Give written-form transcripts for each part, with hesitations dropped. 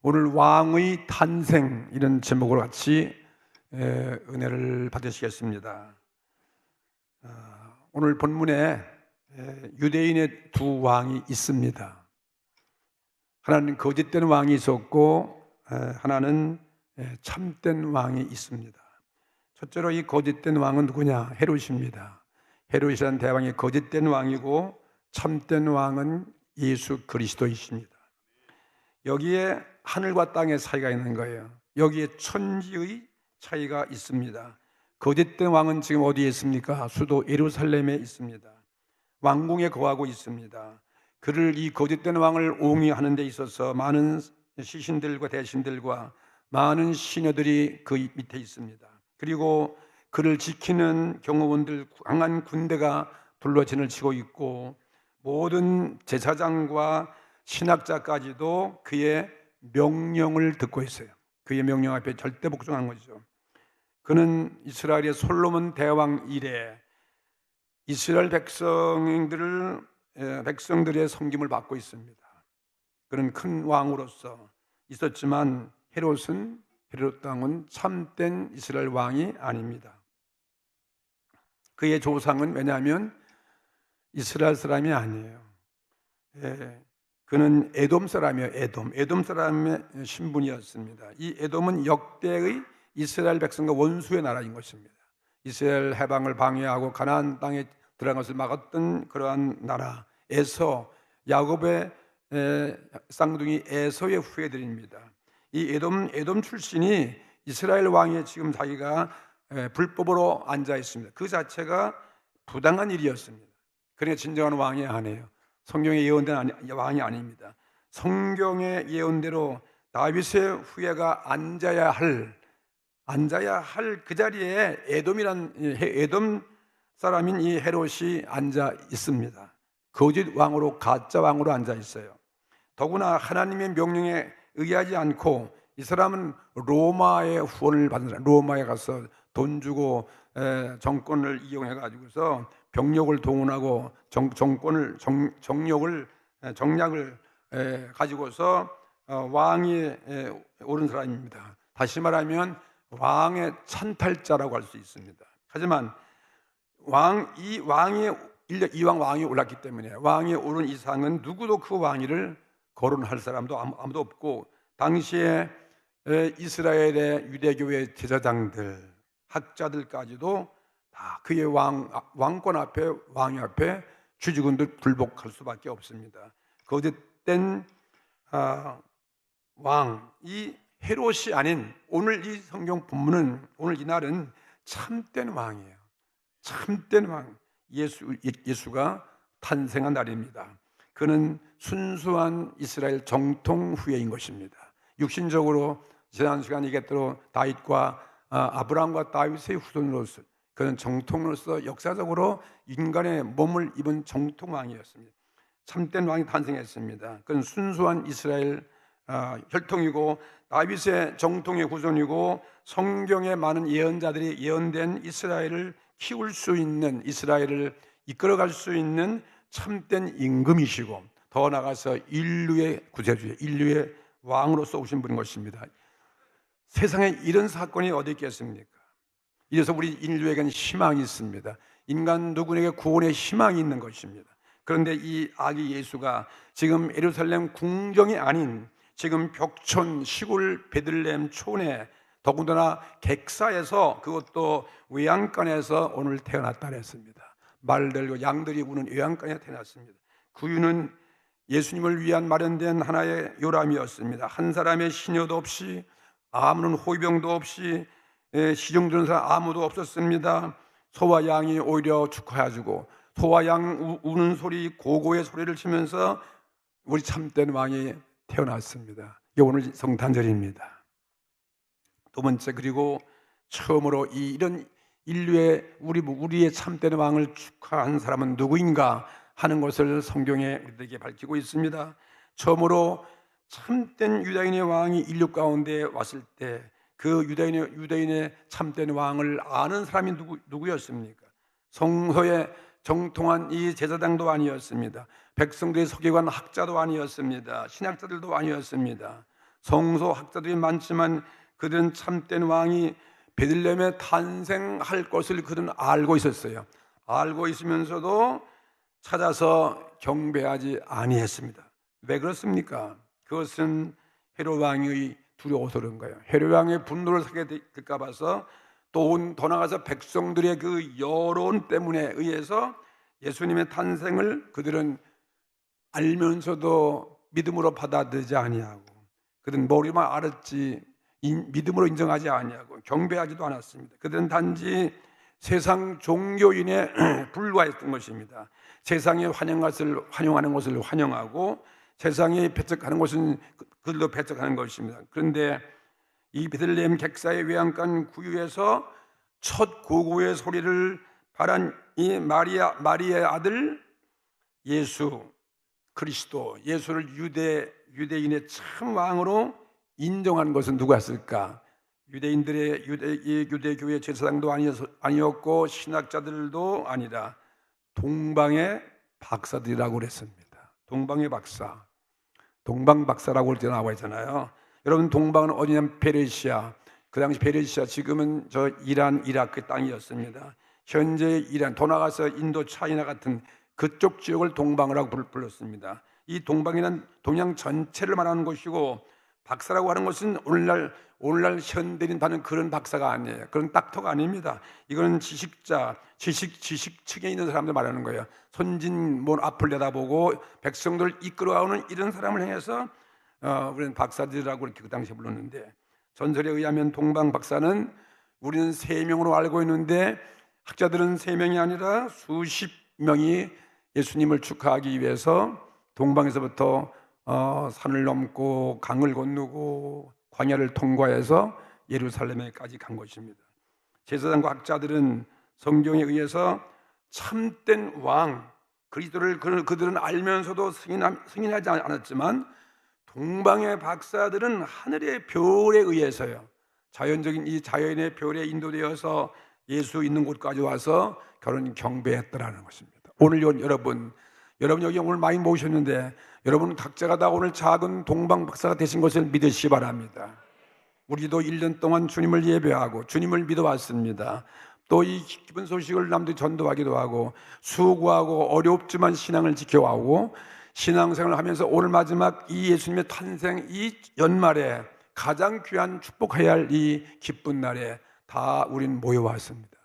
오늘 왕의 탄생 이런 제목으로 같이 은혜를 받으시겠습니다. 오늘 본문에 유대인의 두 왕이 있습니다. 하나는 거짓된 왕이 있었고 하나는 참된 왕이 있습니다. 첫째로 이 거짓된 왕은 누구냐? 헤롯입니다. 헤롯이라는 대왕이 거짓된 왕이고 참된 왕은 예수 그리스도이십니다. 여기에 하늘과 땅의 차이가 있는 거예요. 여기에 천지의 차이가 있습니다. 거짓된 왕은 지금 어디에 있습니까? 수도 예루살렘에 있습니다. 왕궁에 거하고 있습니다. 그를 이 거짓된 왕을 옹이하는 데 있어서 많은 시신들과 대신들과 많은 시녀들이 그 밑에 있습니다. 그리고 그를 지키는 경호원들, 강한 군대가 둘러진을 치고 있고 모든 제사장과 신학자까지도 그의 명령을 듣고 있어요. 그의 명령 앞에 절대 복종한 거죠. 그는 이스라엘의 솔로몬 대왕 이래 이스라엘 백성들의 섬김을 받고 있습니다. 그는 큰 왕으로서 있었지만 헤롯 왕은 참된 이스라엘 왕이 아닙니다. 그의 조상은 왜냐하면 이스라엘 사람이 아니에요. 그는 에돔 사람이에요. 에돔 사람의 신분이었습니다. 이 에돔은 역대의 이스라엘 백성과 원수의 나라인 것입니다. 이스라엘 해방을 방해하고 가나안 땅에 들어간 것을 막았던 그러한 나라에서 야곱의 쌍둥이 에서의 후예들입니다. 이 에돔 출신이 이스라엘 왕이 지금 자기가 불법으로 앉아 있습니다. 그 자체가 부당한 일이었습니다. 그러나 진정한 왕이 아니에요. 성경에 예언된 왕이 아닙니다. 성경의 예언대로 다윗의 후예가 앉아야 할 그 자리에 에돔 사람인 이 헤롯이 앉아 있습니다. 거짓 왕으로, 가짜 왕으로 앉아 있어요. 더구나 하나님의 명령에 의하지 않고 이 사람은 로마의 후원을 받는 사람, 로마에 가서 돈 주고 정권을 이용해 가지고서 병력을 동원하고 정략을 가지고서 왕이 오른 사람입니다. 다시 말하면 왕의 찬탈자라고 할 수 있습니다. 하지만 이왕 왕이 올랐기 때문에 왕이 오른 이상은 누구도 그 왕위를 거론할 사람도 아무도 없고 당시에 이스라엘의 유대교의 제사장들, 학자들까지도 다 그의 왕권 앞에, 왕위 앞에 주지군들 굴복할 수밖에 없습니다. 거짓된 왕, 이 헤롯이 아닌 오늘 이 성경 본문은, 오늘 이날은 참된 왕이에요. 참된 왕, 예수가 탄생한 날입니다. 그는 순수한 이스라엘 정통 후예인 것입니다. 육신적으로 지난 시간 얘기했대로 다윗과 아브라함과 다윗의 후손으로서 그는 정통으로서 역사적으로 인간의 몸을 입은 정통왕이었습니다. 참된 왕이 탄생했습니다. 그는 순수한 이스라엘 혈통이고 다윗의 정통의 후손이고 성경의 많은 예언자들이 예언된 이스라엘을 키울 수 있는, 이스라엘을 이끌어갈 수 있는 참된 임금이시고 더 나아가서 인류의 구세주의, 인류의 왕으로서 오신 분인 것입니다. 세상에 이런 사건이 어디 있겠습니까? 이래서 우리 인류에게는 희망이 있습니다. 인간 누구에게 구원의 희망이 있는 것입니다. 그런데 이 아기 예수가 지금 예루살렘 궁정이 아닌 지금 벽촌 시골 베들레헴 촌에 더군다나 객사에서, 그것도 외양간에서 오늘 태어났다 했습니다. 말들과 양들이 우는 외양간에 태어났습니다. 그 이유는 예수님을 위한 마련된 하나의 요람이었습니다. 한 사람의 시녀도 없이, 아무런 호위병도 없이, 시중드는 사람 아무도 없었습니다. 소와 양이 오히려 축하해주고 소와 양 우는 소리, 고고의 소리를 치면서 우리 참된 왕이 태어났습니다. 이게 오늘 성탄절입니다. 두 번째, 그리고 처음으로 이런 인류의 우리의 참된 왕을 축하한 사람은 누구인가 하는 것을 성경에 우리에게 밝히고 있습니다. 처음으로 참된 유다인의 왕이 인류 가운데 왔을 때 그 유다인의 참된 왕을 아는 사람이 누구였습니까? 성서의 정통한 이 제사장도 아니었습니다. 백성들의 서기관 학자도 아니었습니다. 신학자들도 아니었습니다. 성서 학자들이 많지만 그들은 참된 왕이 베들레헴에 탄생할 것을 그들은 알고 있었어요. 알고 있으면서도 찾아서 경배하지 아니했습니다. 왜 그렇습니까? 그것은 헤롯 왕의 두려워서 그런 거예요. 헤롯 왕의 분노를 사게 될까 봐서 더 나아가서 백성들의 그 여론 때문에 의해서 예수님의 탄생을 그들은 알면서도 믿음으로 받아들이지 아니하고, 그들은 머리만 알았지 믿음으로 인정하지 아니하고 경배하지도 않았습니다. 그들은 단지 세상 종교인에 불과했던 것입니다. 세상에 환영하는 것을 환영하고 세상에 배척하는 것은 그들도 배척하는 것입니다. 그런데 이 베들레헴 객사의 외양간 구유에서 첫 고고의 소리를 발한 이 마리아의 아들 예수 그리스도, 예수를 유대인의 참 왕으로 인정한 것은 누구였을까? 유대인들의 유대교회 제사장도 아니었고 신학자들도 아니라 동방의 박사들이라고 그랬습니다. 동방의 박사, 동방박사라고 나와 있잖아요. 여러분, 동방은 어디냐면 페르시아. 그 당시 페르시아, 지금은 저 이란, 이라크 땅이었습니다. 현재 이란, 더 나가서 인도, 차이나 같은 그쪽 지역을 동방이라고 불렀습니다. 이 동방이란 동양 전체를 말하는 것이고, 박사라고 하는 것은 오늘날 현대인 받는 그런 박사가 아니에요. 그런 닥터가 아닙니다. 이거는 지식자, 지식층에 있는 사람들 말하는 거예요. 선진 앞을 내다보고 백성들을 이끌어가는 이런 사람을 향해서 우리는 박사들이라고 이렇게 그 당시에 불렀는데, 전설에 의하면 동방 박사는 우리는 3명으로 알고 있는데 학자들은 3명이 아니라 수십 명이 예수님을 축하하기 위해서 동방에서부터 산을 넘고 강을 건너고 광야를 통과해서 예루살렘에까지 간 것입니다. 제사장과 학자들은 성경에 의해서 참된 왕 그리스도를 그들은 알면서도 승인하지 않았지만, 동방의 박사들은 하늘의 별에 의해서요, 자연적인 이 자연의 별에 인도되어서 예수 있는 곳까지 와서 결혼 경배했더라는 것입니다. 오늘 여러분 여기 오늘 많이 모셨는데 여러분 각자가 다 오늘 작은 동방 박사가 되신 것을 믿으시기 바랍니다. 우리도 1년 동안 주님을 예배하고 주님을 믿어왔습니다. 또 이 기쁜 소식을 남들이 전도하기도 하고 수고하고 어렵지만 신앙을 지켜오고 신앙생활을 하면서 오늘 마지막 이 예수님의 탄생 이 연말에 가장 귀한 축복해야 할 이 기쁜 날에 다 우린 모여왔습니다.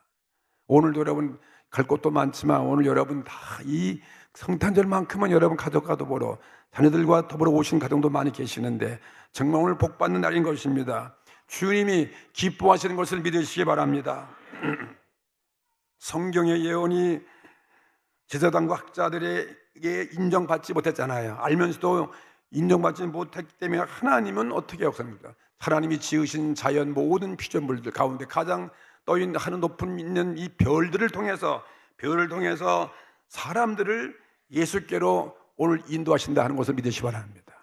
오늘도 여러분 갈 곳도 많지만 오늘 여러분 다 이 성탄절만큼은 여러분 가족과도 보러 자녀들과 더불어 오신 가정도 많이 계시는데 정말 오늘 복받는 날인 것입니다. 주님이 기뻐하시는 것을 믿으시기 바랍니다. 성경의 예언이 제사장과 학자들에게 인정받지 못했잖아요. 알면서도 인정받지 못했기 때문에 하나님은 어떻게 역사합니까? 하나님이 지으신 자연 모든 피조물들 가운데 가장 떠있는 하늘 높은 있는 이 별을 통해서 사람들을 예수께로 오늘 인도하신다 하는 것을 믿으시기 바랍니다.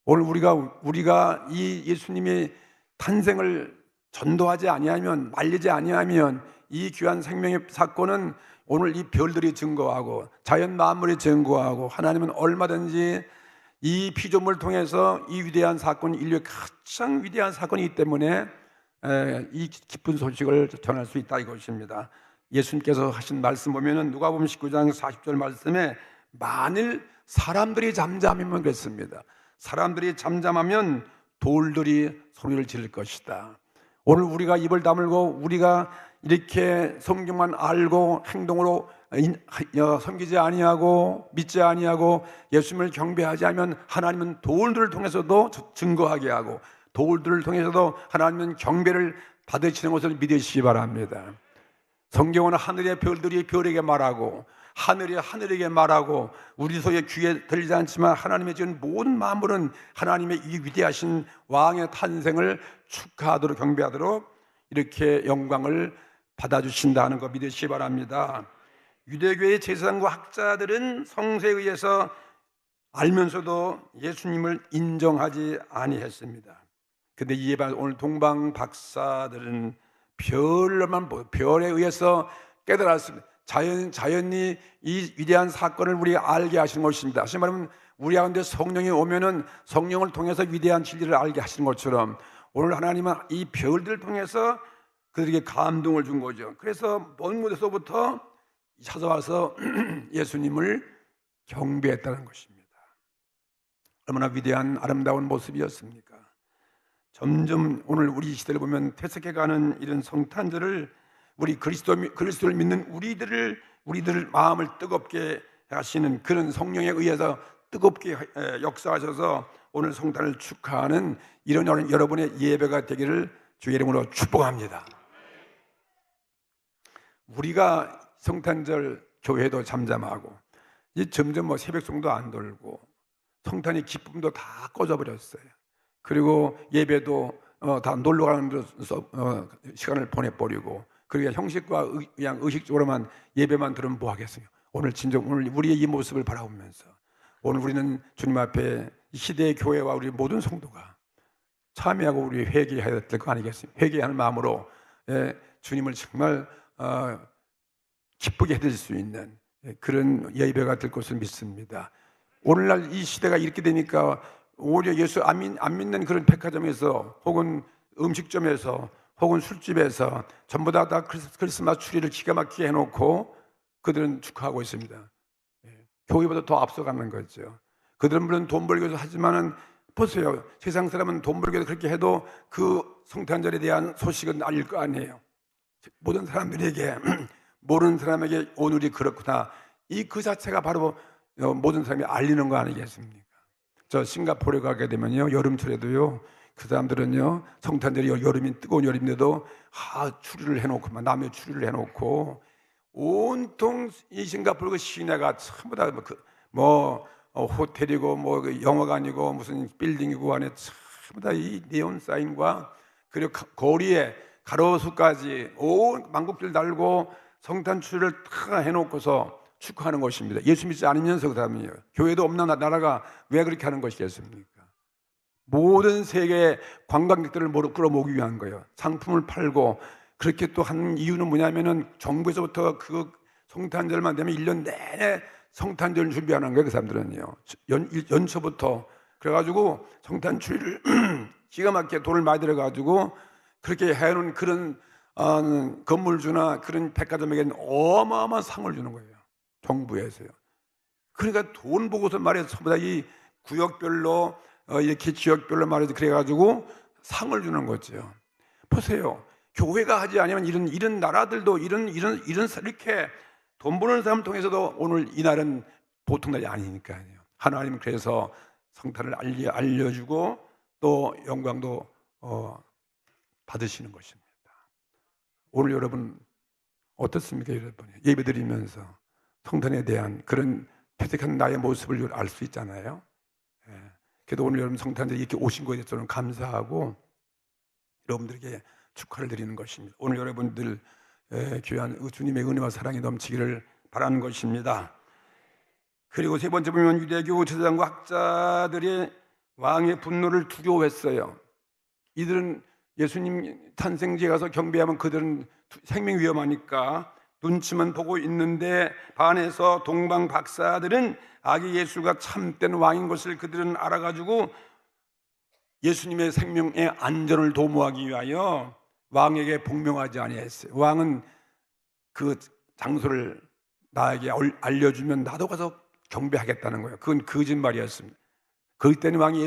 오늘 우리가 이 예수님의 탄생을 전도하지 아니하면, 말리지 아니하면 이 귀한 생명의 사건은 오늘 이 별들이 증거하고 자연 만물이 증거하고 하나님은 얼마든지 이 피조물을 통해서 이 위대한 사건, 인류의 가장 위대한 사건이기 때문에 이 기쁜 소식을 전할 수 있다 이것입니다. 예수님께서 하신 말씀 보면은 누가복음 19장 40절 말씀에 만일 사람들이 잠잠하면 그랬습니다. 사람들이 잠잠하면 돌들이 소리를 지를 것이다. 오늘 우리가 입을 다물고 우리가 이렇게 성경만 알고 행동으로 섬기지 아니하고 믿지 아니하고 예수님을 경배하지 않으면 하나님은 돌들을 통해서도 증거하게 하고 돌들을 통해서도 하나님은 경배를 받으시는 것을 믿으시기 바랍니다. 성경은 하늘의 별들이 별에게 말하고 하늘이 하늘에게 말하고 우리 소의 귀에 들리지 않지만 하나님의 지은 모든 만물은 하나님의 이 위대하신 왕의 탄생을 축하하도록 경배하도록 이렇게 영광을 받아주신다는 거 믿으시기 바랍니다. 유대교의 제사장과 학자들은 성서에 의해서 알면서도 예수님을 인정하지 아니했습니다. 그런데 이에 반해 오늘 동방 박사들은 별에 의해서 깨달았습니다. 자연이 이 위대한 사건을 우리가 알게 하시는 것입니다. 다시 말하면 우리 가운데 성령이 오면은 성령을 통해서 위대한 진리를 알게 하시는 것처럼 오늘 하나님은 이 별들을 통해서 그들에게 감동을 준 거죠. 그래서 먼 곳에서부터 찾아와서 예수님을 경배했다는 것입니다. 얼마나 위대한 아름다운 모습이었습니까? 점점 오늘 우리 시대를 보면 퇴색해가는 이런 성탄절을 우리 그리스도를 믿는 우리들 마음을 뜨겁게 하시는 그런 성령에 의해서 뜨겁게 역사하셔서 오늘 성탄을 축하하는 이런 여러분의 예배가 되기를 주의 이름으로 축복합니다. 우리가 성탄절 교회도 잠잠하고 이제 점점 새벽송도 안 돌고 성탄의 기쁨도 다 꺼져버렸어요. 그리고 예배도 다 놀러가는 데서 시간을 보내버리고 그러니까 형식과 그냥 의식적으로만 예배만 들으면 뭐 하겠어요. 오늘 진정 오늘 우리의 이 모습을 바라보면서 오늘 우리는 주님 앞에 이 시대의 교회와 우리 모든 성도가 참여하고 우리 회개해야 될 거 아니겠습니까? 회개하는 마음으로 주님을 정말 기쁘게 해드릴 수 있는 그런 예배가 될 것을 믿습니다. 오늘날 이 시대가 이렇게 되니까 오히려 예수 안 믿는 그런 백화점에서 혹은 음식점에서 혹은 술집에서 전부 다 크리스마스 추리를 기가 막히게 해놓고 그들은 축하하고 있습니다. 교회보다 더 앞서가는 거죠. 그들은 물론 돈 벌기 위해서 하지만은 보세요. 세상 사람은 돈 벌기 위해서 그렇게 해도 그 성탄절에 대한 소식은 알릴 거 아니에요. 모든 사람들에게 모르는 사람에게 오늘이 그렇구나. 이 그 자체가 바로 모든 사람이 알리는 거 아니겠습니까? 저 싱가포르에 가게 되면요 여름철에도요 그 사람들은요 성탄절이 여름인 뜨거운 여름인데도 추리를 해놓고 남의 추리를 해놓고 온통 이 싱가포르 그 시내가 전부 다 호텔이고 영화관이고 무슨 빌딩이고 안에 전부 다 이 네온 사인과 그리고 거리에 가로수까지 온 만국들 달고 성탄 추리를 다 해놓고서 축하하는 것입니다. 예수 믿지 않으면서 그 사람이에요. 교회도 없는 나라가 왜 그렇게 하는 것이겠습니까? 모든 세계 관광객들을 끌어모으기 위한 거예요. 상품을 팔고 그렇게 또 하는 이유는 뭐냐면은 정부에서부터 그 성탄절만 되면 1년 내내 성탄절 준비하는 거예요. 그 사람들은요. 연초부터 그래가지고 성탄 추리를 기가 막히게 돈을 많이 들여가지고 그렇게 해놓은 그런 건물주나 그런 백화점에게는 어마어마한 상을 주는 거예요. 정부에서요. 그러니까 돈 보고서 말해서 전부 다 이 구역별로 이렇게 지역별로 말해서 그래가지고 상을 주는 거죠. 보세요. 교회가 하지 않으면 이런 나라들도 이렇게 돈 버는 사람 통해서도 오늘 이 날은 보통 날이 아니니까요. 하나님은 그래서 성탄을 알려주고 또 영광도 받으시는 것입니다. 오늘 여러분 어떻습니까? 여러분 예배드리면서 성탄에 대한 그런 퇴색한 나의 모습을 알 수 있잖아요. 그래도 오늘 여러분 성탄절에 이렇게 오신 것에 대해서 저는 감사하고 여러분들에게 축하를 드리는 것입니다. 오늘 여러분들 귀한 주님의 은혜와 사랑이 넘치기를 바라는 것입니다. 그리고 세 번째 보면 유대교 제사장과 학자들의 왕의 분노를 두려워했어요. 이들은 예수님 탄생지에 가서 경배하면 그들은 생명 위험하니까 눈치만 보고 있는데 반해서 동방 박사들은 아기 예수가 참된 왕인 것을 그들은 알아가지고 예수님의 생명의 안전을 도모하기 위하여 왕에게 복명하지 아니했어요. 왕은 그 장소를 나에게 알려주면 나도 가서 경배하겠다는 거예요. 그건 거짓말이었습니다. 그럴 때는 왕이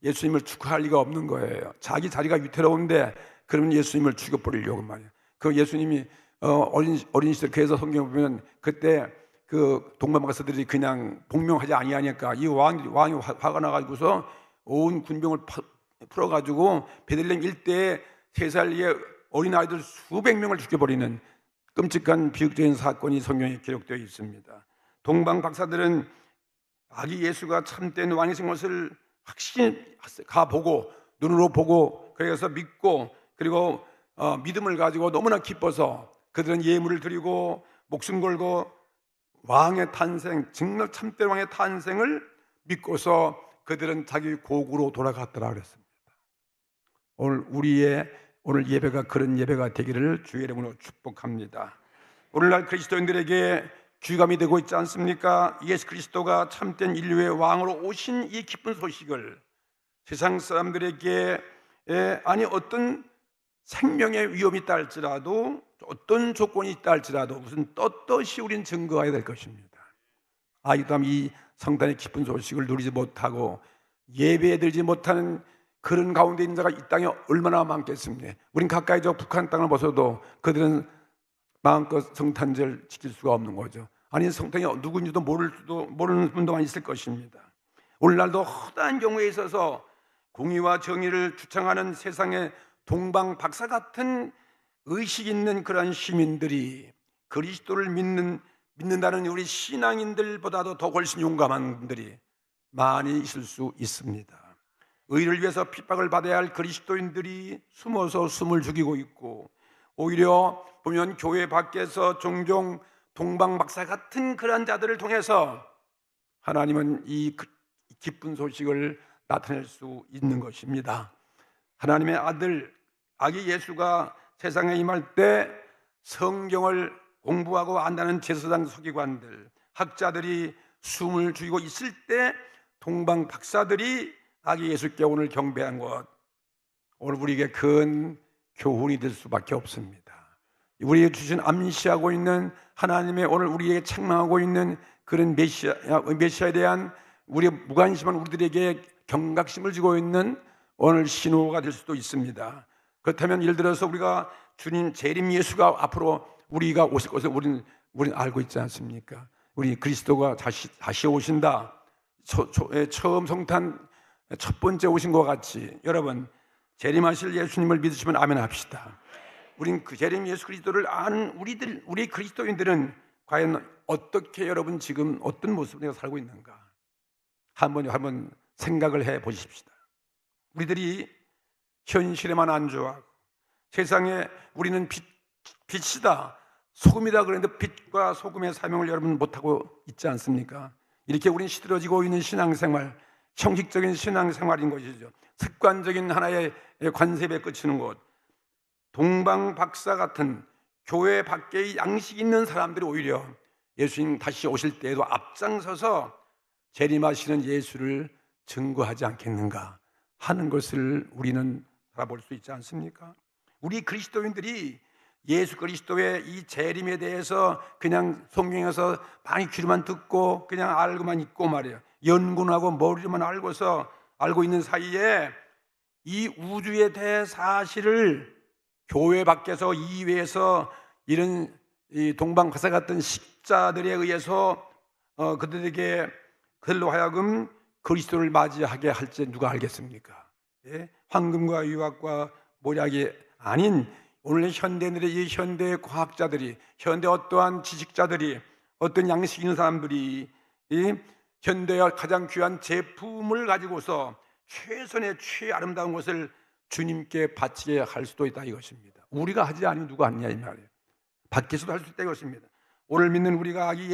예수님을 축하할 리가 없는 거예요. 자기 자리가 위태로운데 그러면 예수님을 죽여버리려고 말이에요. 그 예수님이 어린 시절 그래서 성경을 보면 그때 그 동방 박사들이 그냥 복명하지 아니하니까 이 왕이 화가 나가지고서 온 군병을 풀어가지고 베들레헴 일대에 3살의 어린아이들 수백 명을 죽여버리는 끔찍한 비극적인 사건이 성경에 기록되어 있습니다. 동방 박사들은 아기 예수가 참된 왕이신 것을 확실히 가보고 눈으로 보고 그래서 믿고 그리고 믿음을 가지고 너무나 기뻐서 그들은 예물을 드리고 목숨 걸고 왕의 탄생, 정말 참된 왕의 탄생을 믿고서 그들은 자기 고국으로 돌아갔더라 그랬습니다. 오늘 예배가 그런 예배가 되기를 주의 이름으로 축복합니다. 오늘날 그리스도인들에게 귀감이 되고 있지 않습니까? 예수 그리스도가 참된 인류의 왕으로 오신 이 기쁜 소식을 세상 사람들에게 아니 어떤 생명의 위험이 있다 할지라도, 어떤 조건이 있다 할지라도 무슨 떳떳이 우리는 증거해야 될 것입니다. 아직도 이 성탄의 기쁜 소식을 누리지 못하고 예배에 들지 못하는 그런 가운데 있는 자가 이 땅에 얼마나 많겠습니까? 우린 가까이 저 북한 땅을 벗어도 그들은 마음껏 성탄절 지킬 수가 없는 거죠. 아니 성탄이 누구인지도 모르는 분도 많이 있을 것입니다. 오늘날도 허다한 경우에 있어서 공의와 정의를 주창하는 세상의 동방 박사 같은 의식 있는 그러한 시민들이 그리스도를 믿는다는 우리 신앙인들보다도 더 훨씬 용감한 분들이 많이 있을 수 있습니다. 의를 위해서 핍박을 받아야 할 그리스도인들이 숨어서 숨을 죽이고 있고, 오히려 보면 교회 밖에서 종종 동방박사 같은 그런 자들을 통해서 하나님은 이 기쁜 소식을 나타낼 수 있는 것입니다. 하나님의 아들 아기 예수가 세상에 임할 때 성경을 공부하고 안다는 제사장 서기관들, 학자들이 숨을 죽이고 있을 때 동방박사들이 아기 예수께 오늘 경배한 것, 오늘 우리에게 큰 교훈이 될 수밖에 없습니다. 우리에게 주신 암시하고 있는 하나님의 오늘 우리에게 책망하고 있는 그런 메시아에 대한 우리의 무관심한 우리들에게 경각심을 주고 있는 오늘 신호가 될 수도 있습니다. 그렇다면 예를 들어서 우리가 주님 재림 예수가 앞으로 우리가 오실 것을 우리는 알고 있지 않습니까? 우리 그리스도가 다시 오신다. 처음 성탄 첫 번째 오신 것 같이 여러분 재림하실 예수님을 믿으시면 아멘 합시다. 우린 그 재림 예수 그리스도를 아는 우리 그리스도인들은 과연 어떻게 여러분 지금 어떤 모습으로 살고 있는가? 한번 생각을 해 보십시다. 우리들이 현실에만 안주하고 세상에 우리는 빛이다, 소금이다 그랬는데 빛과 소금의 사명을 여러분 못하고 있지 않습니까? 이렇게 우리는 시들어지고 있는 신앙생활, 형식적인 신앙생활인 것이죠. 습관적인 하나의 관습에 그치는 것. 동방박사 같은 교회 밖에 양식 있는 사람들이 오히려 예수님 다시 오실 때에도 앞장서서 재림하시는 예수를 증거하지 않겠는가 하는 것을 우리는 바라볼 수 있지 않습니까? 우리 그리스도인들이 예수 그리스도의 이 재림에 대해서 그냥 성경에서 많이 귀로만 듣고 그냥 알고만 있고 말이에요. 연구하고 머리로만 알고 있는 사이에 이 우주의 대사실을 교회 밖에서 이외에서 이런 이 동방박사 같은 식자들에 의해서 그들로 하여금 그리스도를 맞이하게 할지 누가 알겠습니까? 예? 황금과 유학과 모략이 아닌 오늘 현대인들의 이 현대 과학자들이, 현대 어떠한 지식자들이, 어떤 양식 있는 사람들이 이 현대의 가장 귀한 제품을 가지고서 최선의 최아름다운 것을 주님께 바치게 할 수도 있다 이것입니다. 우리가 하지 아니면 누가 하느냐 이 말이에요. 밖에서도 할 수 있다 이것입니다. 오늘 믿는 우리가 아기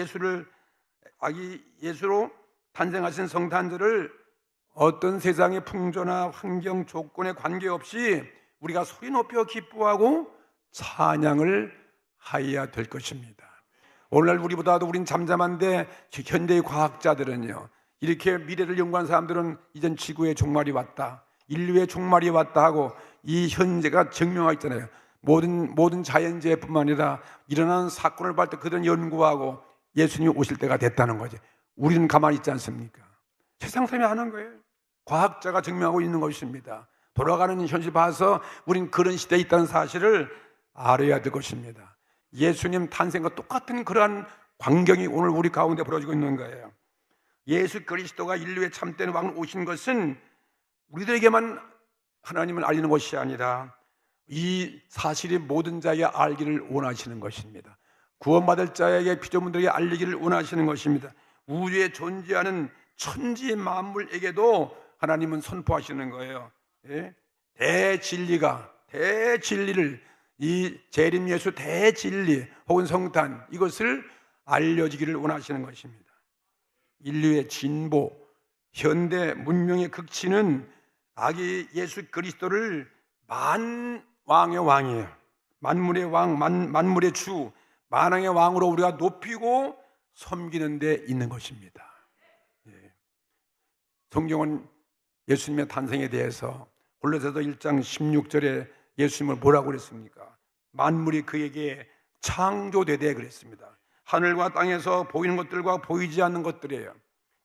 예수로 탄생하신 성탄절을 어떤 세상의 풍조나 환경 조건에 관계없이 우리가 소리 높여 기뻐하고 찬양을 하여야 될 것입니다. 오늘날 우리보다도 우린 잠잠한데 현대의 과학자들은요, 이렇게 미래를 연구한 사람들은 이젠 지구의 종말이 왔다, 인류의 종말이 왔다 하고 이 현재가 증명하고 있잖아요. 모든 자연재해뿐만 아니라 일어나는 사건을 볼 때 그들은 연구하고 예수님이 오실 때가 됐다는 거죠. 우리는 가만히 있지 않습니까? 세상 사람이 하는 거예요. 과학자가 증명하고 있는 것입니다. 돌아가는 현실 봐서 우린 그런 시대에 있다는 사실을 알아야 될 것입니다. 예수님 탄생과 똑같은 그러한 광경이 오늘 우리 가운데 벌어지고 있는 거예요. 예수 그리스도가 인류의 참된 왕 오신 것은 우리들에게만 하나님을 알리는 것이 아니라 이 사실이 모든 자에게 알기를 원하시는 것입니다. 구원받을 자에게 피조물들에게 알리기를 원하시는 것입니다. 우주에 존재하는 천지 만물에게도 하나님은 선포하시는 거예요. 예? 대진리를 이 재림 예수 대진리 혹은 성탄 이것을 알려지기를 원하시는 것입니다. 인류의 진보, 현대 문명의 극치는 아기 예수 그리스도를 만왕의 왕이에요. 만물의 왕, 만물의 주, 만왕의 왕으로 우리가 높이고 섬기는 데 있는 것입니다. 예. 성경은 예수님의 탄생에 대해서 골로새서 1장 16절에 예수님을 뭐라고 그랬습니까? 만물이 그에게 창조되되 그랬습니다. 하늘과 땅에서 보이는 것들과 보이지 않는 것들이에요.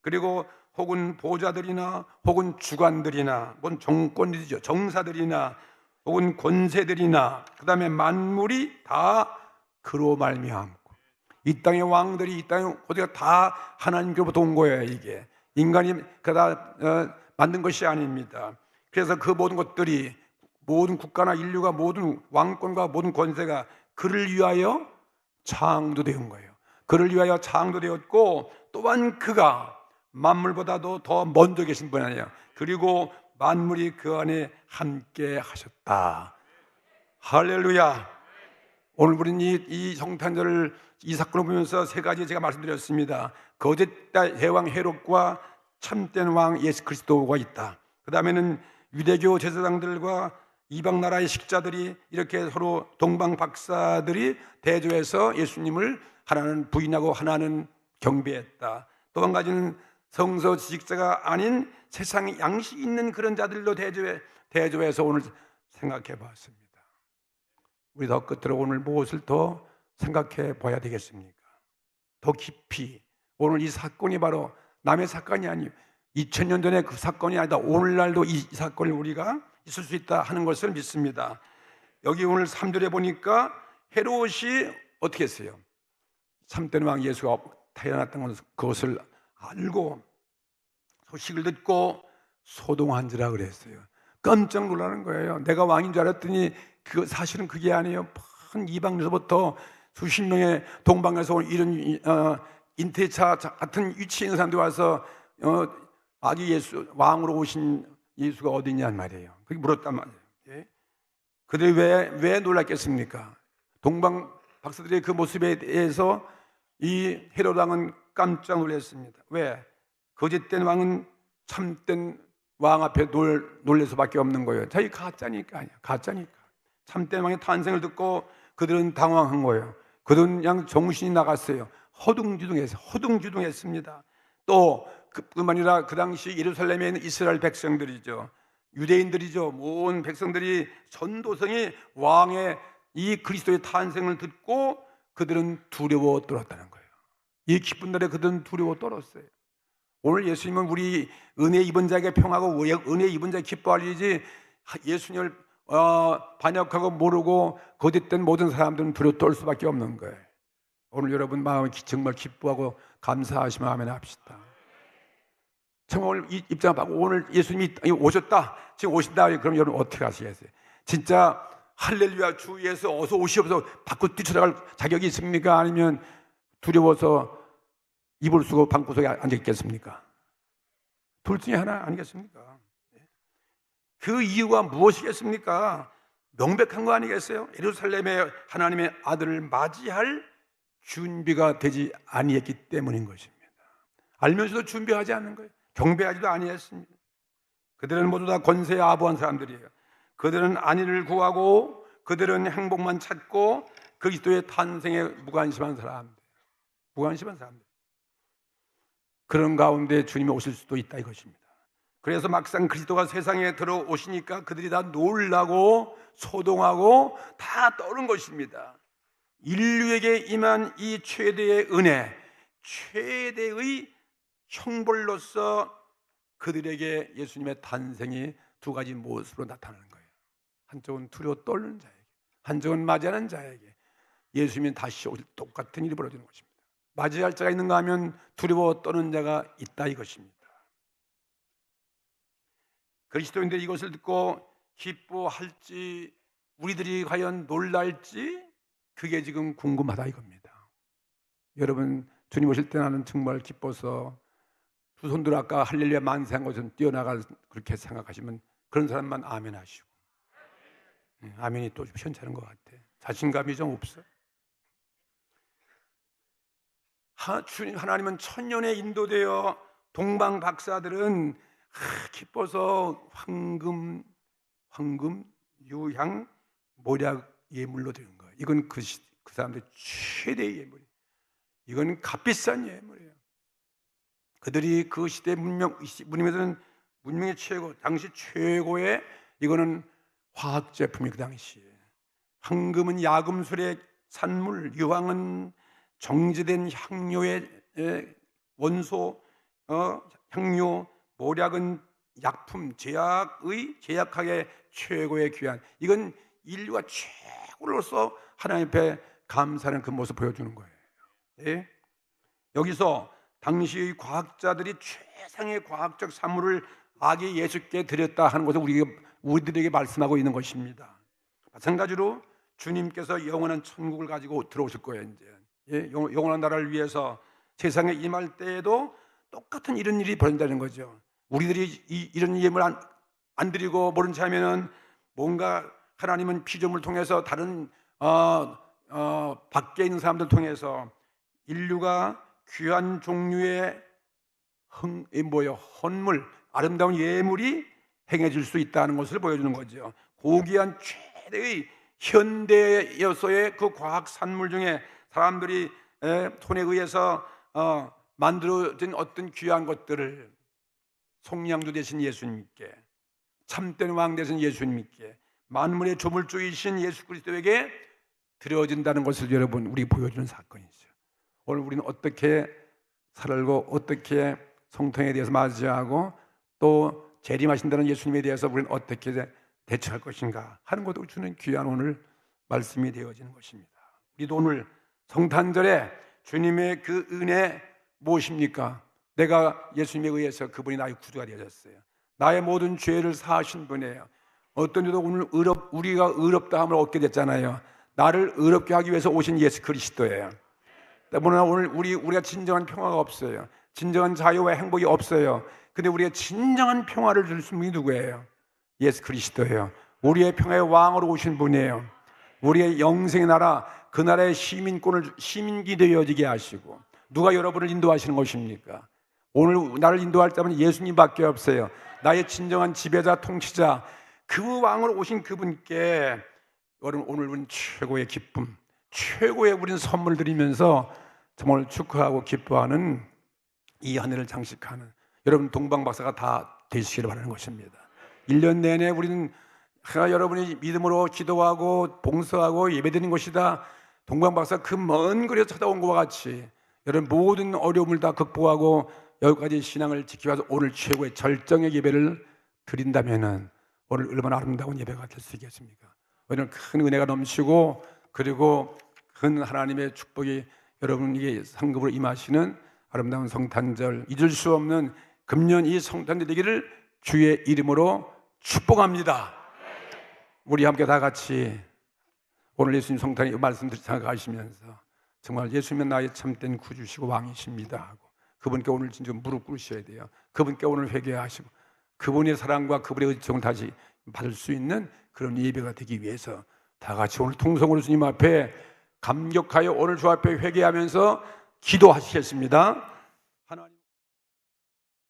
그리고 혹은 보좌들이나 혹은 주관들이나 혹은 정권이죠, 정사들이나 혹은 권세들이나 그 다음에 만물이 다 그로 말미암고, 이 땅의 왕들이 이 땅의 어디가 다 하나님께로부터 온 거예요. 이게 인간이 그다 만든 것이 아닙니다. 그래서 그 모든 것들이, 모든 국가나 인류가, 모든 왕권과 모든 권세가 그를 위하여 창조되은 거예요. 그를 위하여 창조되었고, 또한 그가 만물보다도 더 먼저 계신 분 아니에요. 그리고 만물이 그 안에 함께 하셨다. 할렐루야. 오늘 우리는 이 성탄절을, 이 사건을 보면서 세 가지 제가 말씀드렸습니다. 거짓 대왕 헤롯과 참된 왕 예수 그리스도가 있다. 그 다음에는 유대교 제사장들과 이방 나라의 식자들이 이렇게 서로 동방 박사들이 대조해서 예수님을 하나는 부인하고 하나는 경배했다. 또 한 가지는 성서 지식자가 아닌 세상에 양식 있는 그런 자들로 대조해서 오늘 생각해 봤습니다. 우리 더 끝으로 오늘 무엇을 더 생각해 봐야 되겠습니까? 더 깊이. 오늘 이 사건이 바로 남의 사건이 아니에요. 2000년 전에 그 사건이 아니다. 오늘날도 이 사건을 우리가 있을 수 있다 하는 것을 믿습니다. 여기 오늘 3절에 보니까 헤롯이 어떻게 했어요? 참된 왕 예수가 태어났던 그것을 알고 소식을 듣고 소동한지라 그랬어요. 깜짝 놀라는 거예요. 내가 왕인 줄 알았더니 사실은 그게 아니에요. 큰 이방에서부터 수십 명의 동방에서 온 이런 인태차 같은 위치에 있는 사람들이 와서 아기 예수, 왕으로 오신 예수가 어디 있냐는 말이에요. 그렇게 물었단 말이에요. 예? 그들이 왜 놀랐겠습니까? 동방 박사들의 그 모습에 대해서 이 헤롯 왕은 깜짝 놀랐습니다. 왜? 거짓된 왕은 참된 왕 앞에 놀랄 수밖에 없는 거예요. 자기 가짜니까. 참된 왕의 탄생을 듣고 그들은 당황한 거예요. 그들은 그냥 정신이 나갔어요. 허둥지둥했습니다. 또 그뿐만 아니라 그 당시 예루살렘에 있는 이스라엘 백성들이죠, 유대인들이죠, 모든 백성들이 전도성이 왕의 이 그리스도의 탄생을 듣고 그들은 두려워 떨었다는 거예요. 이 기쁜 날에 그들은 두려워 떨었어요. 오늘 예수님은 우리 은혜 입은 자에게 평하고 은혜 입은 자에게 기뻐할 일이지, 예수님을 반역하고 모르고 거짓된 모든 사람들은 두려워 떨 수밖에 없는 거예요. 오늘 여러분 마음이 정말 기뻐하고 감사하시면 아멘 합시다. 정말 오늘 입장하고 오늘 예수님이 오셨다, 지금 오신다, 그럼 여러분 어떻게 하시겠어요? 진짜 할렐루야 주 예수 어서 오시옵소서 밖으로 뛰쳐나갈 자격이 있습니까? 아니면 두려워서 이불 쓰고 방구석에 앉아 있겠습니까? 둘 중에 하나 아니겠습니까? 그 이유가 무엇이겠습니까? 명백한 거 아니겠어요? 예루살렘에 하나님의 아들을 맞이할 준비가 되지 아니했기 때문인 것입니다. 알면서도 준비하지 않는 거예요. 경배하지도 아니했습니다. 그들은 모두 다 권세에 아부한 사람들이에요. 그들은 안위를 구하고 그들은 행복만 찾고 그리스도의 탄생에 무관심한 사람들. 그런 가운데 주님이 오실 수도 있다 이것입니다. 그래서 막상 그리스도가 세상에 들어오시니까 그들이 다 놀라고 소동하고 다 떠는 것입니다. 인류에게 임한 이 최대의 은혜, 최대의 형벌로서 그들에게 예수님의 탄생이 두 가지 모습으로 나타나는 거예요. 한쪽은 두려워 떨는 자에게, 한쪽은 맞이하는 자에게 예수님이 다시 오실 똑같은 일이 벌어지는 것입니다. 맞이할 자가 있는가 하면 두려워 떠는 자가 있다 이것입니다. 그리스도인들이 이것을 듣고 기뻐할지, 우리들이 과연 놀랄지, 그게 지금 궁금하다 이겁니다. 여러분, 주님 오실 때 나는 정말 기뻐서 두 손 들어 아까 할렐루야 만세한 것은 뛰어나갈, 그렇게 생각하시면 그런 사람만 아멘 하시고, 아멘이 또 좀 현찮은 것 같아. 자신감이 좀 없어. 하나님은 천년에 인도되어 동방 박사들은 기뻐서 황금, 유향, 모략 예물로 드린 거예요. 이건 그 사람들의 최대의 예물이에요. 이건 값비싼 예물이에요. 그들이 그 시대 문명에서는 문명의 최고, 당시 최고의 이거는 화학 제품이 그 당시에. 황금은 야금술의 산물, 유황은 정제된 향료의 원소, 향료, 모략은 약품, 제약하게 최고의 귀한. 이건 인류가 최고로서 하나님 앞에 감사하는 그 모습을 보여주는 거예요. 네? 여기서 당시의 과학자들이 최상의 과학적 산물을 아기 예수께 드렸다 하는 것을 우리들에게 말씀하고 있는 것입니다. 마찬가지로 주님께서 영원한 천국을 가지고 들어오실 거예요. 이제 영원한 나라를 위해서 세상에 임할 때에도 똑같은 이런 일이 벌어진다는 거죠. 우리들이 이런 예물 안 드리고 모른 채 하면은 뭔가 하나님은 피조물 통해서 다른 밖에 있는 사람들 통해서 인류가 귀한 종류의 헌물, 아름다운 예물이 행해질 수 있다는 것을 보여주는 거죠. 고귀한 최대의 현대에서의 그 과학 산물 중에 사람들이 손에 의해서 만들어진 어떤 귀한 것들을 속량주 되신 예수님께, 참된 왕 되신 예수님께, 만물의 조물주이신 예수 그리스도에게 드려진다는 것을 여러분 우리 보여주는 사건이죠. 오늘 우리는 어떻게 살고 어떻게 성통에 대해서 맞이하고 또 재림하신다는 예수님에 대해서 우리는 어떻게 대처할 것인가 하는 것을 주는 귀한 오늘 말씀이 되어지는 것입니다. 우리도 오늘 성탄절에 주님의 그 은혜 무엇입니까? 내가 예수님에 의해서 그분이 나의 구주가 되어졌어요. 나의 모든 죄를 사하신 분이에요. 어떤 이도 오늘 우리가 의롭다함을 얻게 됐잖아요. 나를 의롭게 하기 위해서 오신 예수 그리스도예요. 때문에 오늘 우리가 진정한 평화가 없어요. 진정한 자유와 행복이 없어요. 근데 우리가 진정한 평화를 줄 수 있는 분이 누구예요? 예수 그리스도예요. 우리의 평화의 왕으로 오신 분이에요. 우리의 영생의 나라, 그 나라의 시민기 되어지게 하시고. 누가 여러분을 인도하시는 것입니까? 오늘 나를 인도할 자는 예수님밖에 없어요. 나의 진정한 지배자, 통치자, 그 왕으로 오신 그분께 오늘 우리는 최고의 기쁨, 최고의 우리는 선물 드리면서 정말 축하하고 기뻐하는 이 한 해를 장식하는 여러분 동방박사가 다 되시기를 바라는 것입니다. 1년 내내 우리는 여러분이 믿음으로 기도하고 봉사하고 예배드리는 것이다. 동방박사 그 먼 거리에서 찾아온 것과 같이 여러분 모든 어려움을 다 극복하고 여기까지 신앙을 지키면서 오늘 최고의 절정의 예배를 드린다면은 오늘 얼마나 아름다운 예배가 될 수 있겠습니까? 오늘 큰 은혜가 넘치고 그리고 큰 하나님의 축복이 여러분에게 상급으로 임하시는 아름다운 성탄절, 잊을 수 없는 금년 이 성탄절 되기를 주의 이름으로 축복합니다. 우리 함께 다 같이 오늘 예수님 성탄의 말씀을 생각하시면서 정말 예수님은 나의 참된 구주시고 왕이십니다 하고 그분께 오늘 진짜 무릎 꿇으셔야 돼요. 그분께 오늘 회개하시고 그분의 사랑과 그분의 의정을 다시 받을 수 있는 그런 예배가 되기 위해서 다 같이 오늘 통성으로 주님 앞에 감격하여 오늘 주 앞에 회개하면서 기도하시겠습니다.